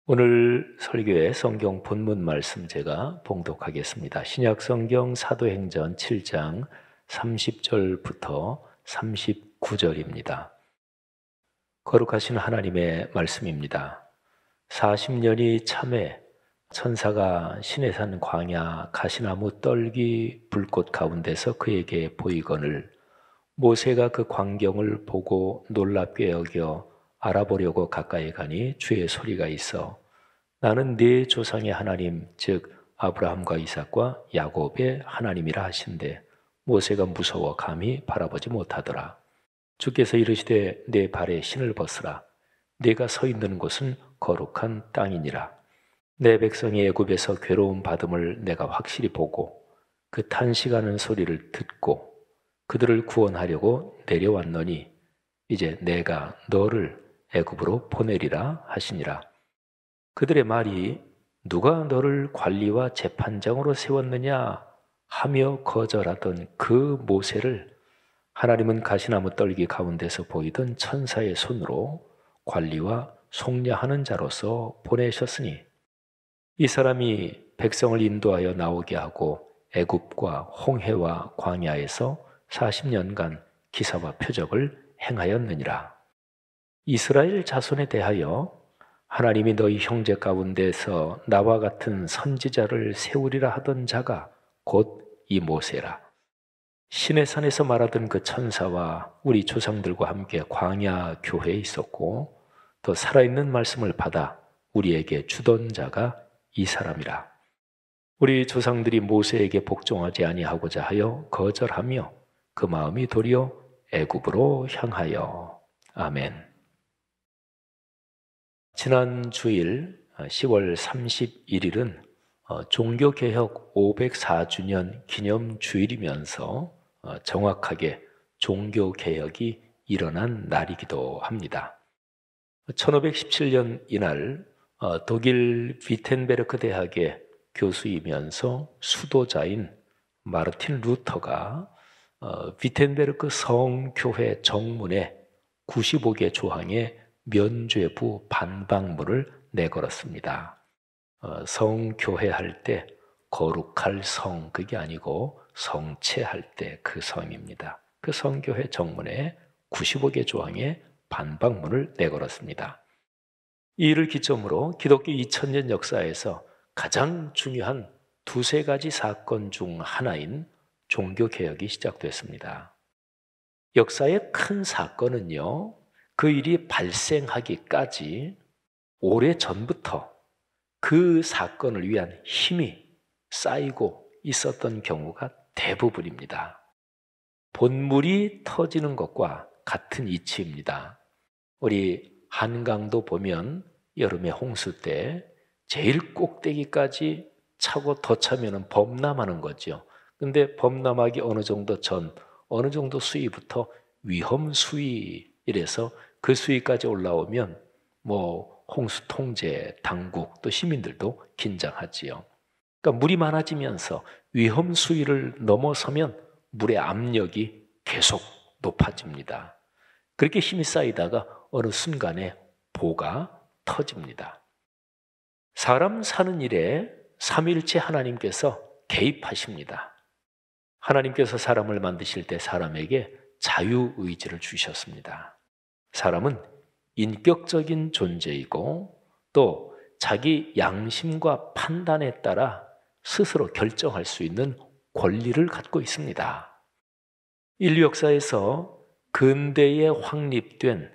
오늘 설교의 성경 본문 말씀 제가 봉독하겠습니다. 신약 성경 사도행전 7장 30절부터 39절입니다. 거룩하신 하나님의 말씀입니다. 40년이 참에 천사가 시내산 광야 가시나무 떨기 불꽃 가운데서 그에게 보이거늘 모세가 그 광경을 보고 놀랍게 여겨 알아보려고 가까이 가니 주의 소리가 있어 나는 네 조상의 하나님 즉 아브라함과 이삭과 야곱의 하나님이라 하신대 모세가 무서워 감히 바라보지 못하더라. 주께서 이르시되 내 발에 신을 벗으라. 네가 서 있는 곳은 거룩한 땅이니라. 내 백성이 애굽에서 괴로움 받음을 내가 확실히 보고 그 탄식하는 소리를 듣고 그들을 구원하려고 내려왔노니 이제 내가 너를 애굽으로 보내리라 하시니라. 그들의 말이 누가 너를 관리와 재판장으로 세웠느냐 하며 거절하던 그 모세를 하나님은 가시나무 떨기 가운데서 보이던 천사의 손으로 관리와 속량하는 자로서 보내셨으니 이 사람이 백성을 인도하여 나오게 하고 애굽과 홍해와 광야에서 40년간 기사와 표적을 행하였느니라. 이스라엘 자손에 대하여 하나님이 너희 형제 가운데서 나와 같은 선지자를 세우리라 하던 자가 곧 이 모세라. 시내산에서 말하던 그 천사와 우리 조상들과 함께 광야 교회에 있었고 또 살아있는 말씀을 받아 우리에게 주던 자가 이 사람이라. 우리 조상들이 모세에게 복종하지 아니하고자 하여 거절하며 그 마음이 도리어 애굽으로 향하여. 아멘. 지난 주일 10월 31일은 종교개혁 504주년 기념주일이면서 정확하게 종교개혁이 일어난 날이기도 합니다. 1517년 이날 독일 비텐베르크 대학의 교수이면서 수도자인 마르틴 루터가 비텐베르크 성교회 정문에 95개 조항의 면죄부 반박문을 내걸었습니다. 성교회 할 때 거룩할 성 그게 아니고 성체할 때 그 성입니다. 그 성교회 정문에 95개 조항의 반박문을 내걸었습니다. 이 일을 기점으로 기독교 2000년 역사에서 가장 중요한 두세 가지 사건 중 하나인 종교개혁이 시작됐습니다. 역사의 큰 사건은요, 그 일이 발생하기까지 오래 전부터 그 사건을 위한 힘이 쌓이고 있었던 경우가 대부분입니다. 본물이 터지는 것과 같은 이치입니다. 우리 한강도 보면 여름에 홍수 때 제일 꼭대기까지 차고 더 차면 범람하는 거죠. 근데 범람하기 어느 정도 전, 어느 정도 수위부터 위험 수위 이래서 그 수위까지 올라오면 홍수 통제 당국 또 시민들도 긴장하지요. 그러니까 물이 많아지면서 위험 수위를 넘어서면 물의 압력이 계속 높아집니다. 그렇게 힘이 쌓이다가 어느 순간에 보가 터집니다. 사람 사는 일에 삼위일체 하나님께서 개입하십니다. 하나님께서 사람을 만드실 때 사람에게 자유의지를 주셨습니다. 사람은 인격적인 존재이고 또 자기 양심과 판단에 따라 스스로 결정할 수 있는 권리를 갖고 있습니다. 인류 역사에서 근대에 확립된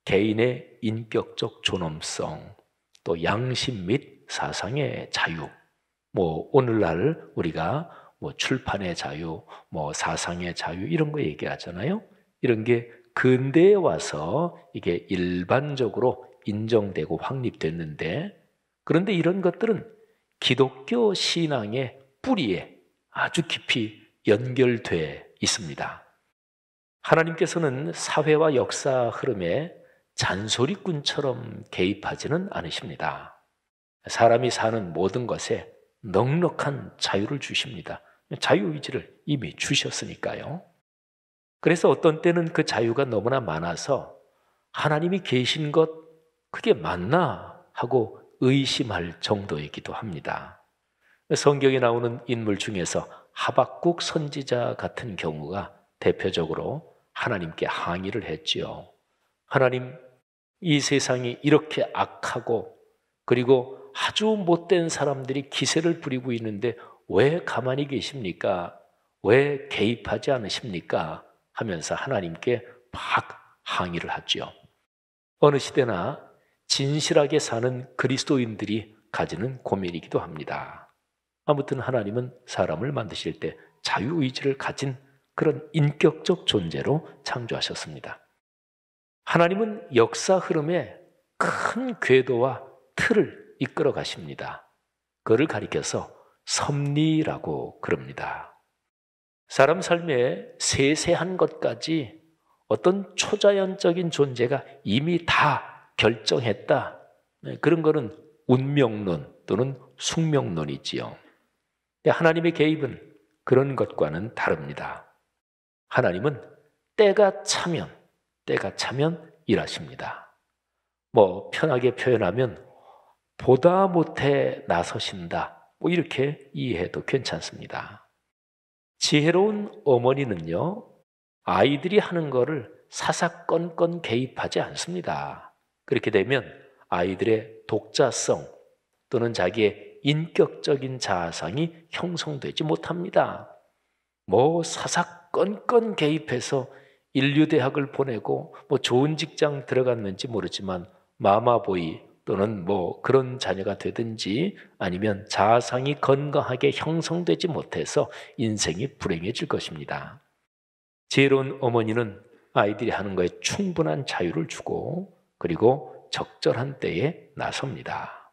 개인의 인격적 존엄성, 또 양심 및 사상의 자유, 오늘날 우리가 출판의 자유, 사상의 자유 이런 거 얘기하잖아요. 이런 게 근대에 와서 이게 일반적으로 인정되고 확립됐는데, 그런데 이런 것들은 기독교 신앙의 뿌리에 아주 깊이 연결돼 있습니다. 하나님께서는 사회와 역사 흐름에 잔소리꾼처럼 개입하지는 않으십니다. 사람이 사는 모든 것에 넉넉한 자유를 주십니다. 자유의지를 이미 주셨으니까요. 그래서 어떤 때는 그 자유가 너무나 많아서 하나님이 계신 것 그게 맞나 하고 의심할 정도이기도 합니다. 성경에 나오는 인물 중에서 하박국 선지자 같은 경우가 대표적으로 하나님께 항의를 했지요. 하나님, 이 세상이 이렇게 악하고 그리고 아주 못된 사람들이 기세를 부리고 있는데 왜 가만히 계십니까? 왜 개입하지 않으십니까? 하면서 하나님께 막 항의를 하죠. 어느 시대나 진실하게 사는 그리스도인들이 가지는 고민이기도 합니다. 아무튼 하나님은 사람을 만드실 때 자유의지를 가진 그런 인격적 존재로 창조하셨습니다. 하나님은 역사 흐름에 큰 궤도와 틀을 이끌어 가십니다. 그를 가리켜서 섭리라고 그럽니다. 사람 삶의 세세한 것까지 어떤 초자연적인 존재가 이미 다 결정했다. 그런 거는 운명론 또는 숙명론이지요. 하나님의 개입은 그런 것과는 다릅니다. 하나님은 때가 차면 일하십니다. 편하게 표현하면 보다 못해 나서신다. 이렇게 이해해도 괜찮습니다. 지혜로운 어머니는요, 아이들이 하는 거를 사사건건 개입하지 않습니다. 그렇게 되면 아이들의 독자성 또는 자기의 인격적인 자아상이 형성되지 못합니다. 사사건건 개입해서 인류대학을 보내고 좋은 직장 들어갔는지 모르지만 마마보이 또는 그런 자녀가 되든지 아니면 자아상이 건강하게 형성되지 못해서 인생이 불행해질 것입니다. 지혜로운 어머니는 아이들이 하는 거에 충분한 자유를 주고 그리고 적절한 때에 나섭니다.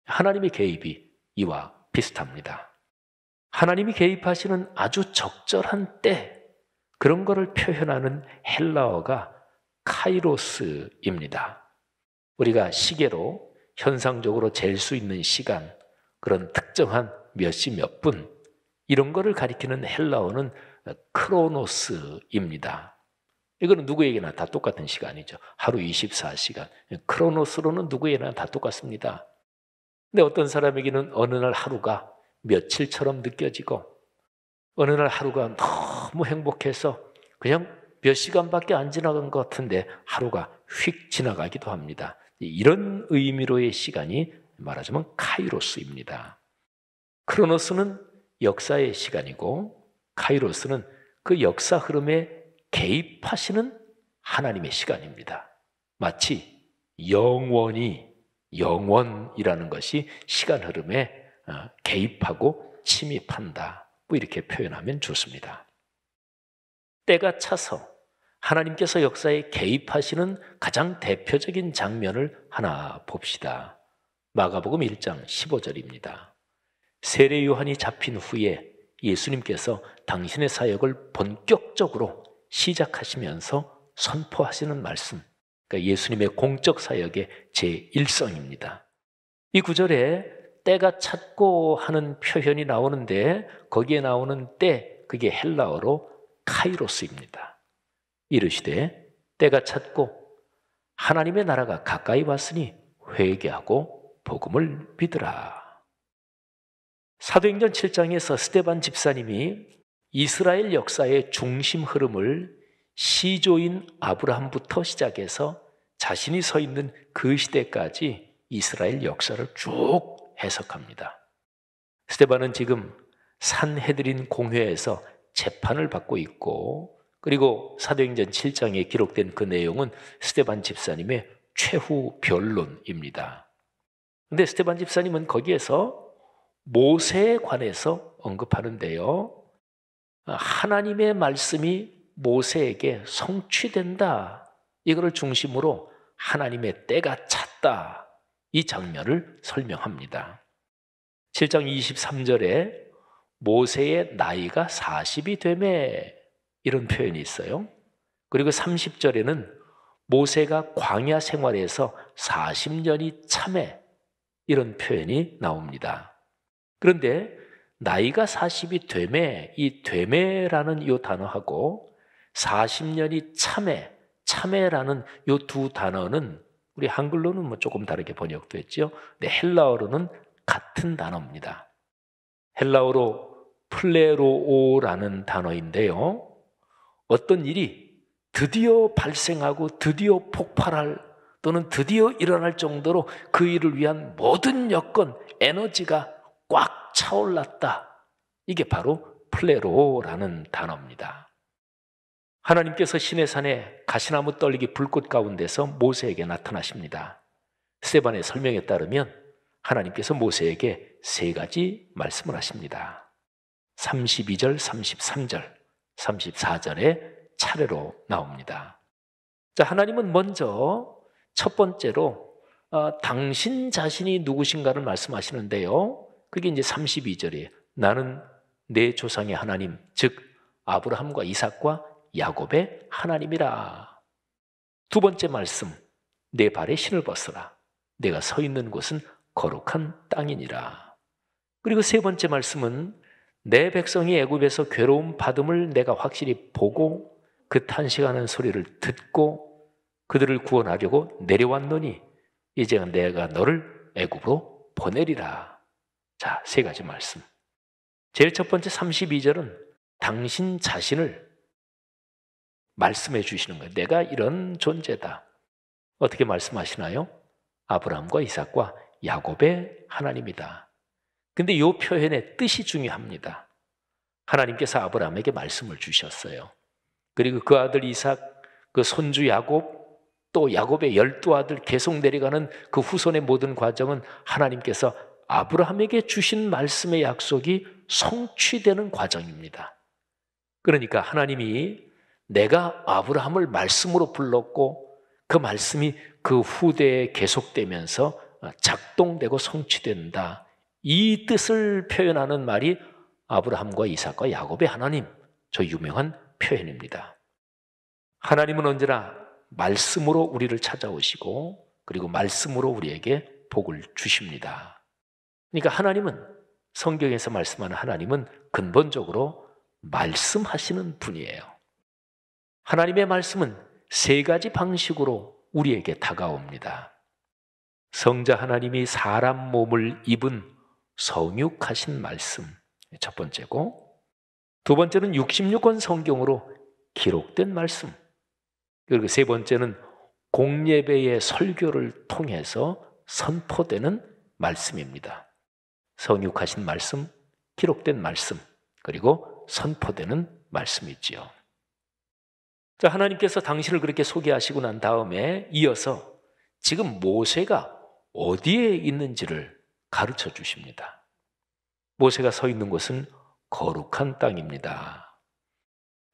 하나님의 개입이 이와 비슷합니다. 하나님이 개입하시는 아주 적절한 때, 그런 거를 표현하는 헬라어가 카이로스입니다. 우리가 시계로 현상적으로 잴 수 있는 시간, 그런 특정한 몇 시 몇 분, 이런 거를 가리키는 헬라어는 크로노스입니다. 이거는 누구에게나 다 똑같은 시간이죠. 하루 24시간. 크로노스로는 누구에게나 다 똑같습니다. 근데 어떤 사람에게는 어느 날 하루가 며칠처럼 느껴지고 어느 날 하루가 너무 행복해서 그냥 몇 시간밖에 안 지나간 것 같은데 하루가 휙 지나가기도 합니다. 이런 의미로의 시간이 말하자면 카이로스입니다. 크로노스는 역사의 시간이고 카이로스는 그 역사 흐름에 개입하시는 하나님의 시간입니다. 마치 영원이라는 것이 시간 흐름에 개입하고 침입한다. 이렇게 표현하면 좋습니다. 때가 차서 하나님께서 역사에 개입하시는 가장 대표적인 장면을 하나 봅시다. 마가복음 1장 15절입니다. 세례 요한이 잡힌 후에 예수님께서 당신의 사역을 본격적으로 시작하시면서 선포하시는 말씀, 그러니까 예수님의 공적 사역의 제1성입니다. 이 구절에 때가 찼고 하는 표현이 나오는데 거기에 나오는 때, 그게 헬라어로 카이로스입니다. 이르시되 때가 찼고 하나님의 나라가 가까이 왔으니 회개하고 복음을 믿으라. 사도행전 7장에서 스데반 집사님이 이스라엘 역사의 중심 흐름을 시조인 아브라함부터 시작해서 자신이 서 있는 그 시대까지 이스라엘 역사를 쭉 해석합니다. 스데반은 지금 산헤드린 공회에서 재판을 받고 있고, 그리고 사도행전 7장에 기록된 그 내용은 스데반 집사님의 최후 변론입니다. 그런데 스데반 집사님은 거기에서 모세에 관해서 언급하는데요, 하나님의 말씀이 모세에게 성취된다, 이거를 중심으로 하나님의 때가 찼다, 이 장면을 설명합니다. 7장 23절에 모세의 나이가 40이 되매, 이런 표현이 있어요. 그리고 30절에는 모세가 광야 생활에서 40년이 참에, 이런 표현이 나옵니다. 그런데 나이가 40이 되매, 이 되매라는 이 단어하고 40년이 참에, 참에라는 이 두 단어는 우리 한글로는 뭐 조금 다르게 번역도 했죠. 근데 헬라어로는 같은 단어입니다. 헬라어로 플레로오라는 단어인데요. 어떤 일이 드디어 발생하고 드디어 폭발할 또는 드디어 일어날 정도로 그 일을 위한 모든 여건, 에너지가 꽉 차올랐다. 이게 바로 플레로라는 단어입니다. 하나님께서 시내산에 가시나무 떨기 불꽃 가운데서 모세에게 나타나십니다. 스데반의 설명에 따르면 하나님께서 모세에게 세 가지 말씀을 하십니다. 32절, 33절, 34절에 차례로 나옵니다. 자, 하나님은 먼저 첫 번째로 당신 자신이 누구신가를 말씀하시는데요. 그게 이제 32절이에요. 나는 내 조상의 하나님, 즉 아브라함과 이삭과 야곱의 하나님이라. 두 번째 말씀, 내 발에 신을 벗어라. 내가 서 있는 곳은 거룩한 땅이니라. 그리고 세 번째 말씀은 내 백성이 애굽에서 괴로움 받음을 내가 확실히 보고 그 탄식하는 소리를 듣고 그들을 구원하려고 내려왔노니 이제 내가 너를 애굽으로 보내리라. 자, 세 가지 말씀. 제일 첫 번째 32절은 당신 자신을 말씀해 주시는 거예요. 내가 이런 존재다. 어떻게 말씀하시나요? 아브라함과 이삭과 야곱의 하나님이다. 근데 이 표현의 뜻이 중요합니다. 하나님께서 아브라함에게 말씀을 주셨어요. 그리고 그 아들 이삭, 그 손주 야곱, 또 야곱의 12아들 계속 내려가는 그 후손의 모든 과정은 하나님께서 아브라함에게 주신 말씀의 약속이 성취되는 과정입니다. 그러니까 하나님이 내가 아브라함을 말씀으로 불렀고 그 말씀이 그 후대에 계속되면서 작동되고 성취된다. 이 뜻을 표현하는 말이 아브라함과 이삭과 야곱의 하나님, 저 유명한 표현입니다. 하나님은 언제나 말씀으로 우리를 찾아오시고 그리고 말씀으로 우리에게 복을 주십니다. 그러니까 하나님은, 성경에서 말씀하는 하나님은 근본적으로 말씀하시는 분이에요. 하나님의 말씀은 세 가지 방식으로 우리에게 다가옵니다. 성자 하나님이 사람 몸을 입은 성육하신 말씀, 첫 번째고, 두 번째는 66권 성경으로 기록된 말씀, 그리고 세 번째는 공예배의 설교를 통해서 선포되는 말씀입니다. 성육하신 말씀, 기록된 말씀, 그리고 선포되는 말씀이지요. 자, 하나님께서 당신을 그렇게 소개하시고 난 다음에 이어서 지금 모세가 어디에 있는지를 가르쳐 주십니다. 모세가 서 있는 곳은 거룩한 땅입니다.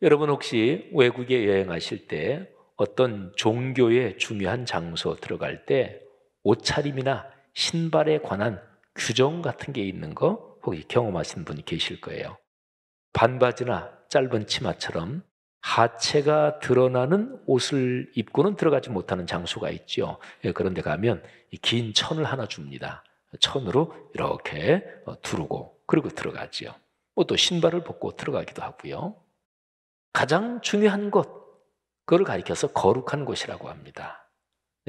여러분 혹시 외국에 여행하실 때 어떤 종교의 중요한 장소 들어갈 때 옷차림이나 신발에 관한 규정 같은 게 있는 거 혹시 경험하신 분이 계실 거예요. 반바지나 짧은 치마처럼 하체가 드러나는 옷을 입고는 들어가지 못하는 장소가 있죠. 그런 데 가면 긴 천을 하나 줍니다. 천으로 이렇게 두르고 그리고 들어가지요. 또 신발을 벗고 들어가기도 하고요. 가장 중요한 곳, 그걸 가리켜서 거룩한 곳이라고 합니다.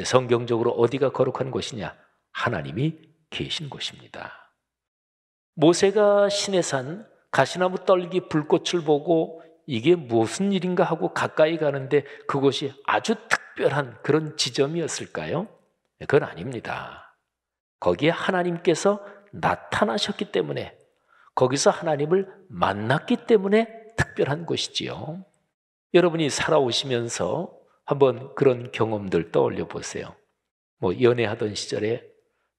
성경적으로 어디가 거룩한 곳이냐? 하나님이 계신 곳입니다. 모세가 시내산 가시나무 떨기 불꽃을 보고 이게 무슨 일인가 하고 가까이 가는데 그곳이 아주 특별한 그런 지점이었을까요? 그건 아닙니다. 거기에 하나님께서 나타나셨기 때문에, 거기서 하나님을 만났기 때문에 특별한 곳이지요. 여러분이 살아오시면서 한번 그런 경험들 떠올려 보세요. 연애하던 시절에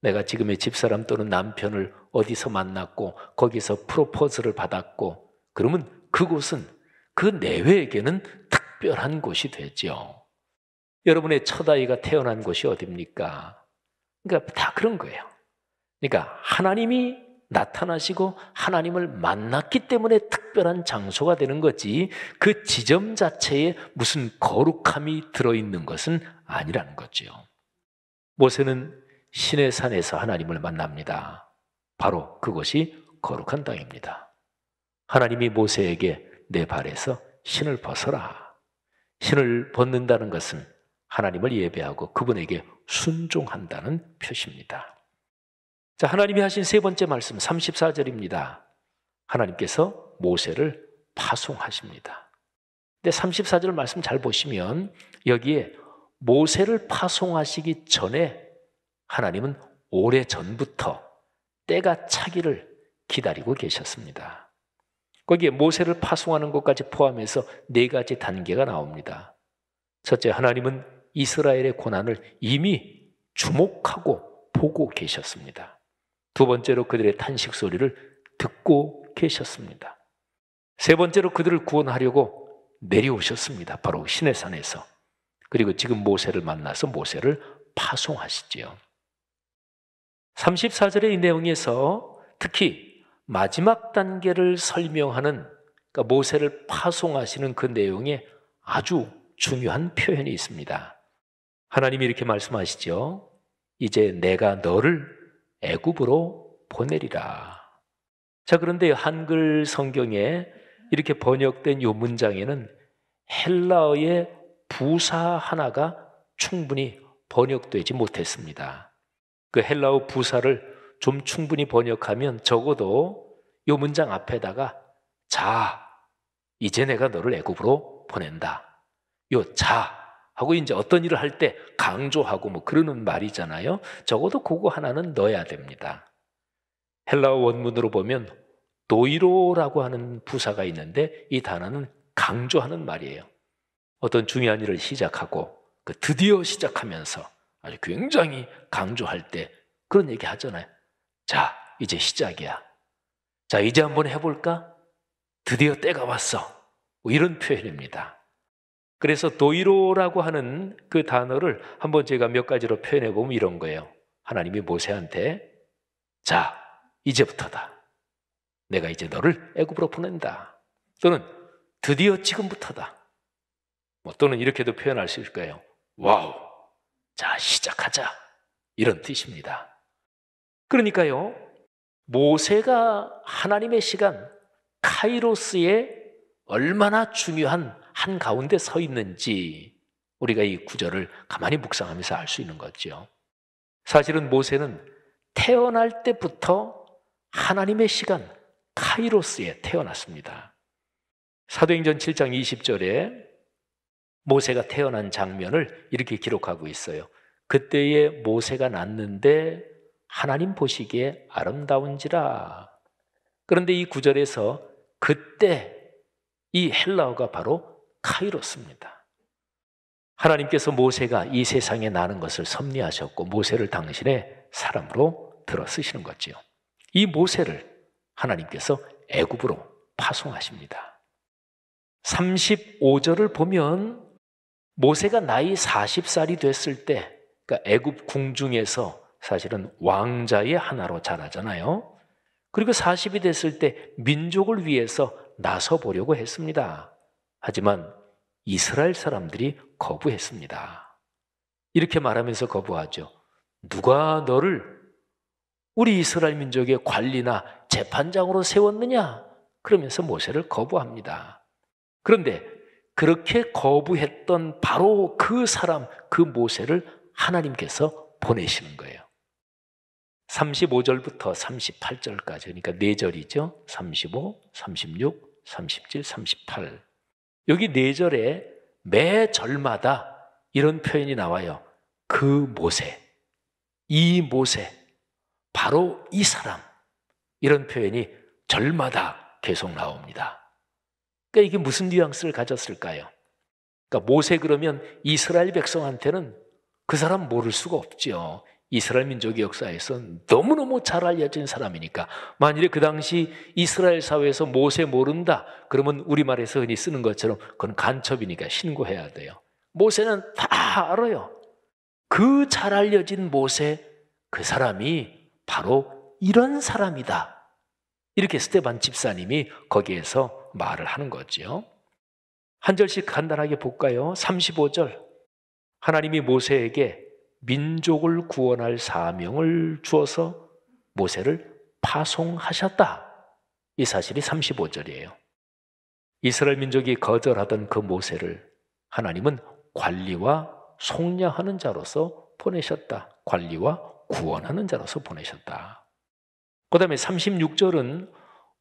내가 지금의 집사람 또는 남편을 어디서 만났고 거기서 프로포즈를 받았고, 그러면 그곳은 그 내외에게는 특별한 곳이 되죠. 여러분의 첫 아이가 태어난 곳이 어디입니까? 그러니까 다 그런 거예요. 그러니까 하나님이 나타나시고 하나님을 만났기 때문에 특별한 장소가 되는 거지, 그 지점 자체에 무슨 거룩함이 들어있는 것은 아니라는 거죠. 모세는 시내산에서 하나님을 만납니다. 바로 그것이 거룩한 땅입니다. 하나님이 모세에게 내 발에서 신을 벗어라. 신을 벗는다는 것은 하나님을 예배하고 그분에게 순종한다는 표시입니다. 자, 하나님이 하신 세 번째 말씀 34절입니다. 하나님께서 모세를 파송하십니다. 근데 34절 말씀 잘 보시면 여기에 모세를 파송하시기 전에 하나님은 오래전부터 때가 차기를 기다리고 계셨습니다. 거기에 모세를 파송하는 것까지 포함해서 네 가지 단계가 나옵니다. 첫째, 하나님은 이스라엘의 고난을 이미 주목하고 보고 계셨습니다. 두 번째로 그들의 탄식 소리를 듣고 계셨습니다. 세 번째로 그들을 구원하려고 내려오셨습니다. 바로 시내산에서. 그리고 지금 모세를 만나서 모세를 파송하시지요. 34절의 이 내용에서 특히 마지막 단계를 설명하는, 그러니까 모세를 파송하시는 그 내용에 아주 중요한 표현이 있습니다. 하나님이 이렇게 말씀하시죠. 이제 내가 너를 애굽으로 보내리라. 자, 그런데 한글 성경에 이렇게 번역된 이 문장에는 헬라어의 부사 하나가 충분히 번역되지 못했습니다. 그 헬라어 부사를 좀 충분히 번역하면 적어도 이 문장 앞에다가 자, 이제 내가 너를 애굽으로 보낸다. 요 자 하고 이제 어떤 일을 할 때 강조하고 뭐 그러는 말이잖아요. 적어도 그거 하나는 넣어야 됩니다. 헬라어 원문으로 보면 도이로라고 하는 부사가 있는데 이 단어는 강조하는 말이에요. 어떤 중요한 일을 시작하고 그 드디어 시작하면서 아주 굉장히 강조할 때 그런 얘기 하잖아요. 자, 이제 시작이야. 자, 이제 한번 해볼까? 드디어 때가 왔어. 뭐 이런 표현입니다. 그래서 도이로라고 하는 그 단어를 한번 제가 몇 가지로 표현해 보면 이런 거예요. 하나님이 모세한테 자, 이제부터다. 내가 이제 너를 애굽으로 보낸다. 또는 드디어 지금부터다. 뭐 또는 이렇게도 표현할 수 있을 거예요. 와우, 자, 시작하자. 이런 뜻입니다. 그러니까요, 모세가 하나님의 시간 카이로스에 얼마나 중요한 한 가운데 서 있는지 우리가 이 구절을 가만히 묵상하면서 알 수 있는 거죠. 사실은 모세는 태어날 때부터 하나님의 시간 카이로스에 태어났습니다. 사도행전 7장 20절에 모세가 태어난 장면을 이렇게 기록하고 있어요. 그때에 모세가 낳는데 하나님 보시기에 아름다운지라. 그런데 이 구절에서 그때 이 헬라어가 바로 카이로스입니다. 하나님께서 모세가 이 세상에 나는 것을 섭리하셨고 모세를 당신의 사람으로 들어 쓰시는 거죠. 이 모세를 하나님께서 애굽으로 파송하십니다. 35절을 보면 모세가 나이 40살이 됐을 때, 그러니까 애굽 궁중에서 사실은 왕자의 하나로 자라잖아요. 그리고 40이 됐을 때 민족을 위해서 나서 보려고 했습니다. 하지만 이스라엘 사람들이 거부했습니다. 이렇게 말하면서 거부하죠. 누가 너를 우리 이스라엘 민족의 관리나 재판장으로 세웠느냐? 그러면서 모세를 거부합니다. 그런데 그렇게 거부했던 바로 그 사람, 그 모세를 하나님께서 보내시는 거예요. 35절부터 38절까지, 그러니까 4절이죠. 35, 36, 37, 38. 여기 4절에 매 절마다 이런 표현이 나와요. 그 모세, 이 모세, 바로 이 사람. 이런 표현이 절마다 계속 나옵니다. 그러니까 이게 무슨 뉘앙스를 가졌을까요? 그러니까 모세 그러면 이스라엘 백성한테는 그 사람 모를 수가 없죠. 이스라엘 민족의 역사에서 너무너무 잘 알려진 사람이니까. 만일에 그 당시 이스라엘 사회에서 모세 모른다 그러면 우리말에서 흔히 쓰는 것처럼 그건 간첩이니까 신고해야 돼요. 모세는 다 알아요. 그 잘 알려진 모세, 그 사람이 바로 이런 사람이다. 이렇게 스데반 집사님이 거기에서 말을 하는 거죠. 한 절씩 간단하게 볼까요? 35절. 하나님이 모세에게 민족을 구원할 사명을 주어서 모세를 파송하셨다. 이 사실이 35절이에요. 이스라엘 민족이 거절하던 그 모세를 하나님은 관리와 속량하는 자로서 보내셨다. 관리와 구원하는 자로서 보내셨다. 그 다음에 36절은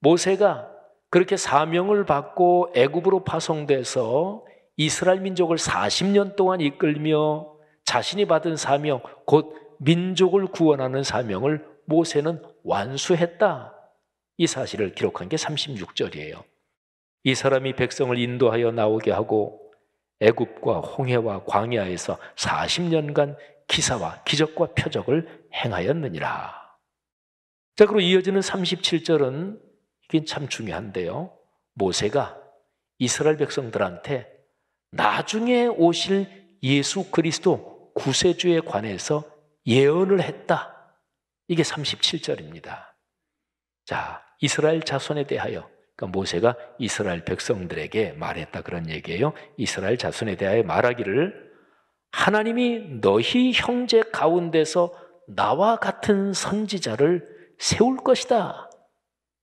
모세가 그렇게 사명을 받고 애굽으로 파송돼서 이스라엘 민족을 40년 동안 이끌며 자신이 받은 사명, 곧 민족을 구원하는 사명을 모세는 완수했다. 이 사실을 기록한 게 36절이에요. 이 사람이 백성을 인도하여 나오게 하고 애굽과 홍해와 광야에서 40년간 기사와 기적과 표적을 행하였느니라. 자, 그리고 이어지는 37절은 이게 참 중요한데요. 모세가 이스라엘 백성들한테 나중에 오실 예수 그리스도 구세주에 관해서 예언을 했다. 이게 37절입니다. 자, 이스라엘 자손에 대하여, 그러니까 모세가 이스라엘 백성들에게 말했다 그런 얘기예요. 이스라엘 자손에 대하여 말하기를 하나님이 너희 형제 가운데서 나와 같은 선지자를 세울 것이다.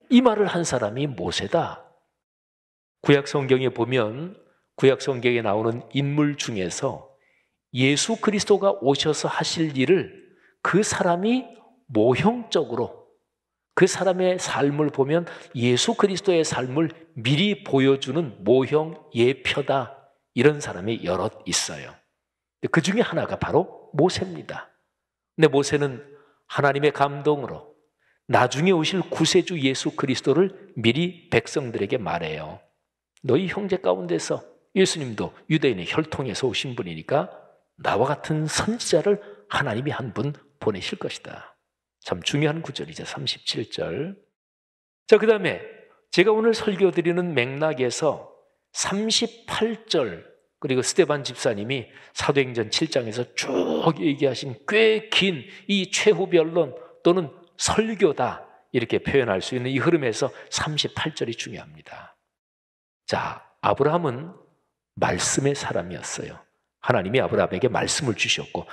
이 말을 한 사람이 모세다. 구약 성경에 보면 구약 성경에 나오는 인물 중에서 예수 그리스도가 오셔서 하실 일을 그 사람이 모형적으로 그 사람의 삶을 보면 예수 그리스도의 삶을 미리 보여주는 모형 예표다. 이런 사람이 여럿 있어요. 그 중에 하나가 바로 모세입니다. 근데 모세는 하나님의 감동으로 나중에 오실 구세주 예수 그리스도를 미리 백성들에게 말해요. 너희 형제 가운데서 예수님도 유대인의 혈통에서 오신 분이니까 나와 같은 선지자를 하나님이 한 분 보내실 것이다. 참 중요한 구절이죠. 37절. 자, 그 다음에 제가 오늘 설교드리는 맥락에서 38절 그리고 스데반 집사님이 사도행전 7장에서 쭉 얘기하신 꽤 긴 이 최후 변론 또는 설교다 이렇게 표현할 수 있는 이 흐름에서 38절이 중요합니다. 자, 아브라함은 말씀의 사람이었어요. 하나님이 아브라함에게 말씀을 주셨고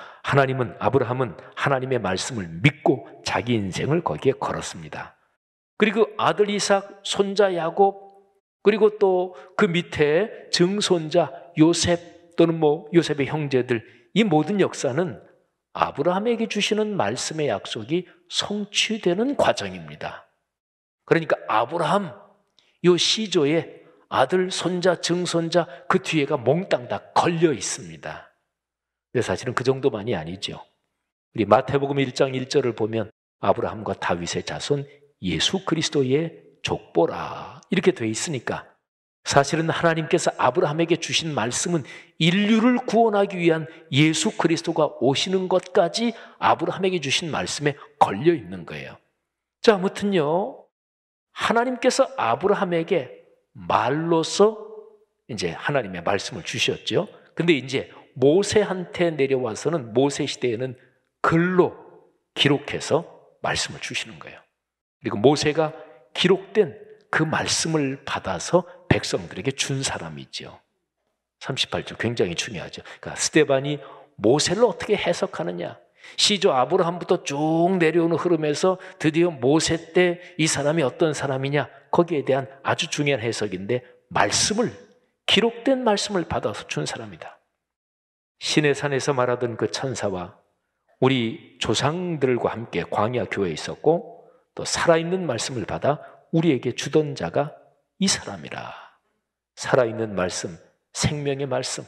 아브라함은 하나님의 말씀을 믿고 자기 인생을 거기에 걸었습니다. 그리고 아들 이삭, 손자 야곱, 그리고 또 그 밑에 증손자 요셉 또는 요셉의 형제들, 이 모든 역사는 아브라함에게 주시는 말씀의 약속이 성취되는 과정입니다. 그러니까 아브라함 요 시조에 아들, 손자, 증손자 그 뒤에가 몽땅 다 걸려 있습니다. 근데 사실은 그 정도만이 아니죠. 우리 마태복음 1장 1절을 보면 아브라함과 다윗의 자손 예수 그리스도의 족보라 이렇게 돼 있으니까 사실은 하나님께서 아브라함에게 주신 말씀은 인류를 구원하기 위한 예수 그리스도가 오시는 것까지 아브라함에게 주신 말씀에 걸려 있는 거예요. 자, 아무튼요, 하나님께서 아브라함에게 말로서 이제 하나님의 말씀을 주셨죠. 근데 이제 모세한테 내려와서는 모세 시대에는 글로 기록해서 말씀을 주시는 거예요. 그리고 모세가 기록된 그 말씀을 받아서 백성들에게 준 사람이죠. 38절 굉장히 중요하죠. 그러니까 스데반이 모세를 어떻게 해석하느냐. 시조 아브라함부터 쭉 내려오는 흐름에서 드디어 모세 때 이 사람이 어떤 사람이냐, 거기에 대한 아주 중요한 해석인데 기록된 말씀을 받아서 준 사람이다. 신의 산에서 말하던 그 천사와 우리 조상들과 함께 광야 교회에 있었고 또 살아있는 말씀을 받아 우리에게 주던 자가 이 사람이라. 살아있는 말씀, 생명의 말씀,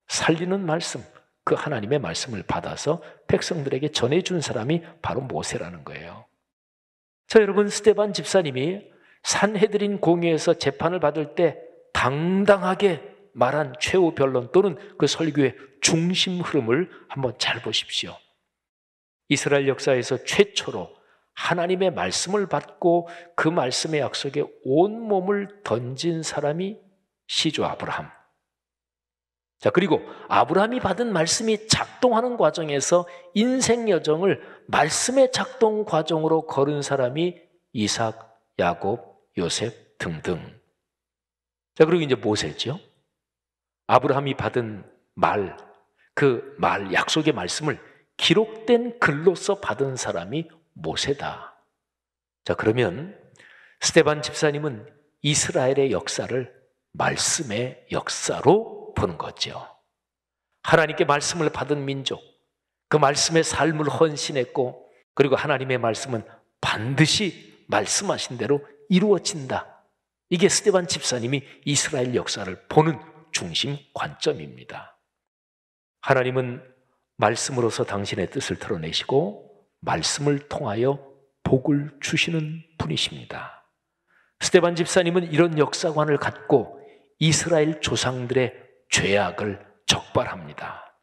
살리는 말씀, 그 하나님의 말씀을 받아서 백성들에게 전해준 사람이 바로 모세라는 거예요. 자, 여러분, 스데반 집사님이 산헤드린 공회에서 재판을 받을 때 당당하게 말한 최후 변론 또는 그 설교의 중심 흐름을 한번 잘 보십시오. 이스라엘 역사에서 최초로 하나님의 말씀을 받고 그 말씀의 약속에 온몸을 던진 사람이 시조 아브라함. 자, 그리고 아브라함이 받은 말씀이 작동하는 과정에서 인생 여정을 말씀의 작동 과정으로 걸은 사람이 이삭, 야곱, 요셉 등등. 자, 그리고 이제 모세죠. 아브라함이 받은 약속의 말씀을 기록된 글로서 받은 사람이 모세다. 자, 그러면 스데반 집사님은 이스라엘의 역사를 말씀의 역사로 보는 거죠. 하나님께 말씀을 받은 민족, 그 말씀의 삶을 헌신했고, 그리고 하나님의 말씀은 반드시 말씀하신 대로 이루어진다. 이게 스데반 집사님이 이스라엘 역사를 보는 중심 관점입니다. 하나님은 말씀으로서 당신의 뜻을 드러내시고 말씀을 통하여 복을 주시는 분이십니다. 스데반 집사님은 이런 역사관을 갖고 이스라엘 조상들의 죄악을 적발합니다.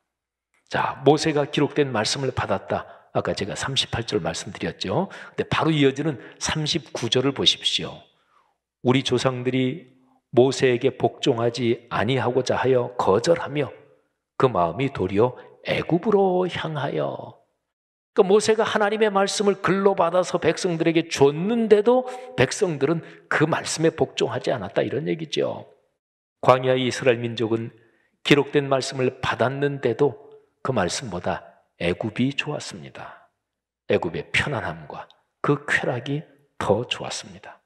자, 모세가 기록된 말씀을 받았다. 아까 제가 38절 말씀드렸죠. 근데 바로 이어지는 39절을 보십시오. 우리 조상들이 모세에게 복종하지 아니하고자 하여 거절하며 그 마음이 도리어 애굽으로 향하여. 그러니까 모세가 하나님의 말씀을 글로 받아서 백성들에게 줬는데도 백성들은 그 말씀에 복종하지 않았다, 이런 얘기죠. 광야의 이스라엘 민족은 기록된 말씀을 받았는데도 그 말씀보다 애굽이 좋았습니다. 애굽의 편안함과 그 쾌락이 더 좋았습니다.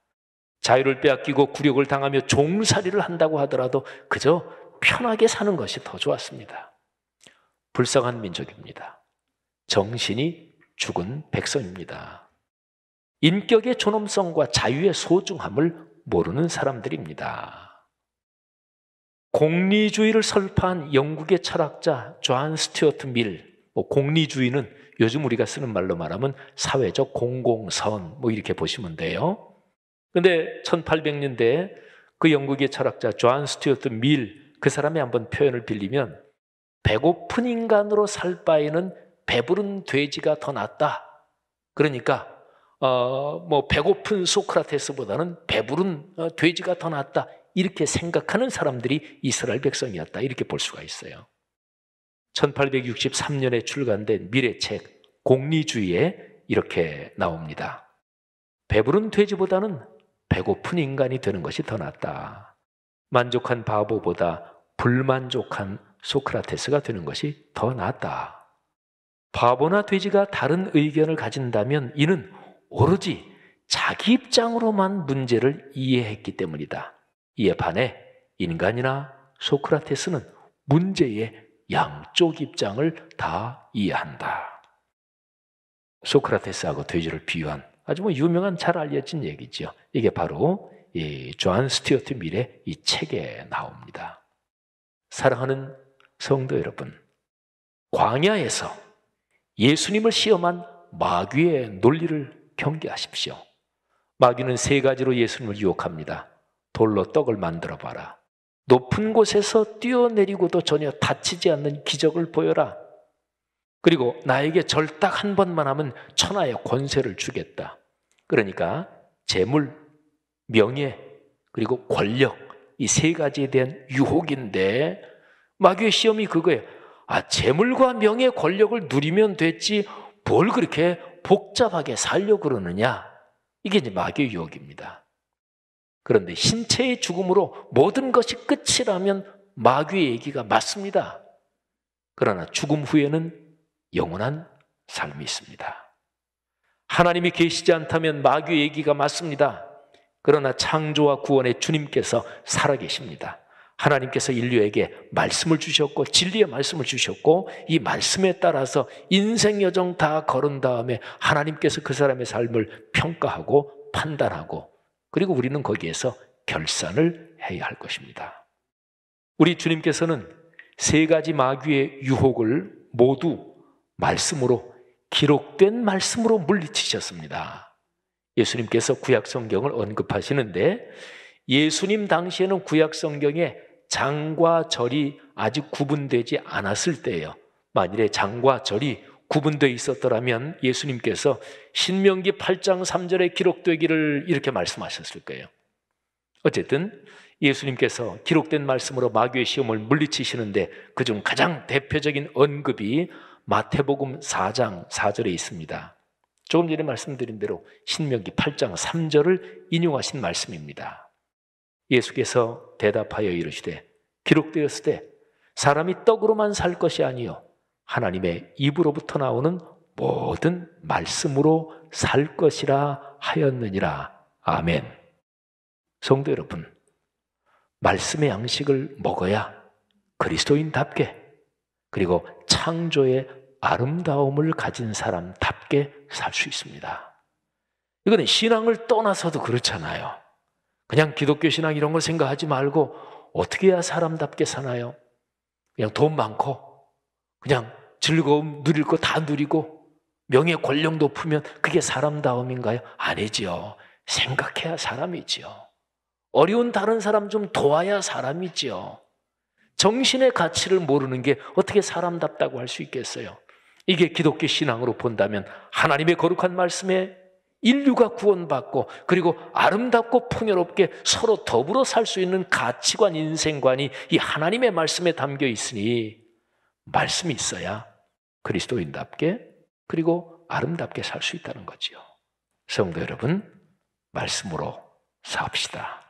자유를 빼앗기고 굴욕을 당하며 종살이를 한다고 하더라도 그저 편하게 사는 것이 더 좋았습니다. 불쌍한 민족입니다. 정신이 죽은 백성입니다. 인격의 존엄성과 자유의 소중함을 모르는 사람들입니다. 공리주의를 설파한 영국의 철학자 존 스튜어트 밀, 공리주의는 요즘 우리가 쓰는 말로 말하면 사회적 공공선, 이렇게 보시면 돼요. 그런데 1800년대에 그 영국의 철학자 존 스튜어트 밀, 그 사람이 한번 표현을 빌리면 배고픈 인간으로 살 바에는 배부른 돼지가 더 낫다. 그러니까 배고픈 소크라테스보다는 배부른 돼지가 더 낫다. 이렇게 생각하는 사람들이 이스라엘 백성이었다. 이렇게 볼 수가 있어요. 1863년에 출간된 밀의 책 공리주의에 이렇게 나옵니다. 배부른 돼지보다는 배고픈 인간이 되는 것이 더 낫다. 만족한 바보보다 불만족한 소크라테스가 되는 것이 더 낫다. 바보나 돼지가 다른 의견을 가진다면 이는 오로지 자기 입장으로만 문제를 이해했기 때문이다. 이에 반해 인간이나 소크라테스는 문제의 양쪽 입장을 다 이해한다. 소크라테스하고 돼지를 비유한 아주 유명한 잘 알려진 얘기죠. 이게 바로 이 존 스튜어트 밀의 이 책에 나옵니다. 사랑하는 성도 여러분, 광야에서 예수님을 시험한 마귀의 논리를 경계하십시오. 마귀는 세 가지로 예수님을 유혹합니다. 돌로 떡을 만들어 봐라. 높은 곳에서 뛰어내리고도 전혀 다치지 않는 기적을 보여라. 그리고 나에게 절 딱 한 번만 하면 천하의 권세를 주겠다. 그러니까 재물, 명예, 그리고 권력, 이 세 가지에 대한 유혹인데 마귀의 시험이 그거예요. 재물과 명예, 권력을 누리면 됐지 뭘 그렇게 복잡하게 살려고 그러느냐. 이게 이제 마귀의 유혹입니다. 그런데 신체의 죽음으로 모든 것이 끝이라면 마귀의 얘기가 맞습니다. 그러나 죽음 후에는 영원한 삶이 있습니다. 하나님이 계시지 않다면 마귀의 얘기가 맞습니다. 그러나 창조와 구원의 주님께서 살아계십니다. 하나님께서 인류에게 말씀을 주셨고 진리의 말씀을 주셨고 이 말씀에 따라서 인생 여정 다 걸은 다음에 하나님께서 그 사람의 삶을 평가하고 판단하고 그리고 우리는 거기에서 결산을 해야 할 것입니다. 우리 주님께서는 세 가지 마귀의 유혹을 모두 말씀으로, 기록된 말씀으로 물리치셨습니다. 예수님께서 구약 성경을 언급하시는데 예수님 당시에는 구약 성경에 장과 절이 아직 구분되지 않았을 때예요. 만일에 장과 절이 구분되어 있었더라면 예수님께서 신명기 8장 3절에 기록되기를 이렇게 말씀하셨을 거예요. 어쨌든 예수님께서 기록된 말씀으로 마귀의 시험을 물리치시는데 그중 가장 대표적인 언급이 마태복음 4장 4절에 있습니다. 조금 전에 말씀드린 대로 신명기 8장 3절을 인용하신 말씀입니다. 예수께서 대답하여 이르시되 기록되었으되 사람이 떡으로만 살 것이 아니요 하나님의 입으로부터 나오는 모든 말씀으로 살 것이라 하였느니라. 아멘. 성도 여러분, 말씀의 양식을 먹어야 그리스도인답게 그리고 창조의 아름다움을 가진 사람답게 살 수 있습니다. 이거는 신앙을 떠나서도 그렇잖아요. 그냥 기독교 신앙 이런 걸 생각하지 말고 어떻게 해야 사람답게 사나요? 그냥 돈 많고 그냥 즐거움 누릴 거 다 누리고 명예 권력 높으면 그게 사람다움인가요? 아니지요. 생각해야 사람이지요. 어려운 다른 사람 좀 도와야 사람이지요. 정신의 가치를 모르는 게 어떻게 사람답다고 할 수 있겠어요? 이게 기독교 신앙으로 본다면 하나님의 거룩한 말씀에 인류가 구원받고 그리고 아름답고 풍요롭게 서로 더불어 살 수 있는 가치관, 인생관이 이 하나님의 말씀에 담겨 있으니 말씀이 있어야 그리스도인답게 그리고 아름답게 살 수 있다는 거지요. 성도 여러분, 말씀으로 삽시다.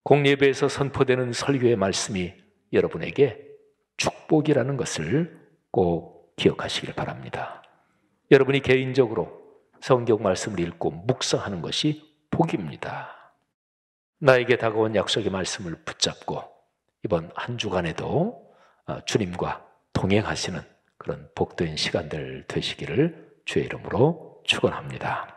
공예배에서 선포되는 설교의 말씀이 여러분에게 축복이라는 것을 꼭 기억하시길 바랍니다. 여러분이 개인적으로 성경 말씀을 읽고 묵상하는 것이 복입니다. 나에게 다가온 약속의 말씀을 붙잡고 이번 한 주간에도 주님과 동행하시는 그런 복된 시간들 되시기를 주의 이름으로 축원합니다.